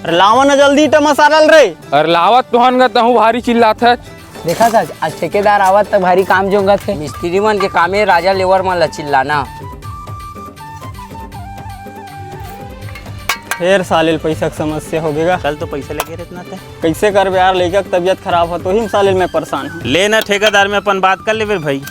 अरे लावा ना जल्दी ईटा मसारल रे। अरे लावत तुहन गा तहु भारी चिल्लात है। देखा था आज ठेकेदार आवत तक भारी काम जोंगा थे। मिस्त्री मन के कामे राजा लेवर मन ला चिल्लाना। फिर सालिल पैसा की समस्या हो गएगा। कल तो पैसा लगे रहना था। कैसे कर यार, लड़का की तबीयत खराब हो तो ही सालिल मैं परेशान हूँ। लेना ठेकेदार में अपन बात कर ले फिर भाई।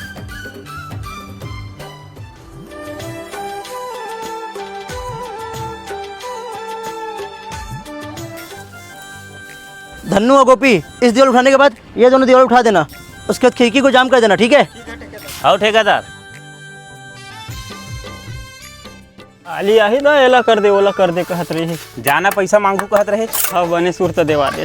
धन्नू और गोपी, इस दीवार उठाने के बाद ये दोनों दीवार उठा देना, उसके बाद खिड़की को जाम कर देना, ठीक है? आओ ठेकेदार। आली आही ना एला कर दे ओला कर दे कहत रही। जाना पैसा मांगू कहत रहे। हाँ बने सूरत देवा दे।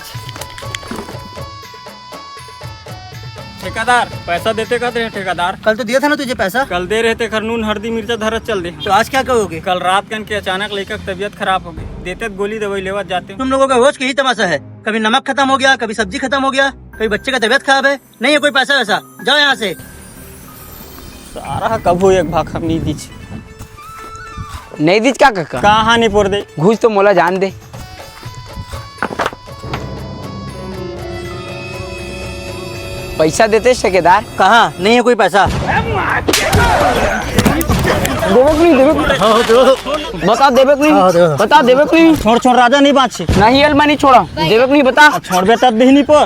ठेकेदार पैसा देते कहते हैं ठेकेदार। कल तो दिया था ना तुझे पैसा। कल दे रहे थे खरनून हल्दी मिर्चा धरत चल दे। तो आज क्या करोगे? कल रात कन के अचानक लड़का की तबीयत खराब हो गई, देते गोली दवाई लेवा जाते। तुम लोगों का रोज यही तमाशा है, कभी नमक खत्म हो गया, कभी सब्जी खत्म हो गया, कभी बच्चे का तबीयत खराब है, नहीं है कोई पैसा वैसा, जाओ यहाँ से। सारा कभू एक भाग हम नहीं दीच। नहीं दीज क्या काका? कहाँ नहीं पोर दे। घूस तो मोला जान दे। पैसा देते ठेकेदार? कहाँ नहीं है कोई पैसा। बता देवे कि नहीं? बता देवे कि नहीं? छोड़ छोड़ राजा नहीं बात नहीं अलमानी छोड़ा देवे कि नहीं बता। छोड़ बेटा नहीं पर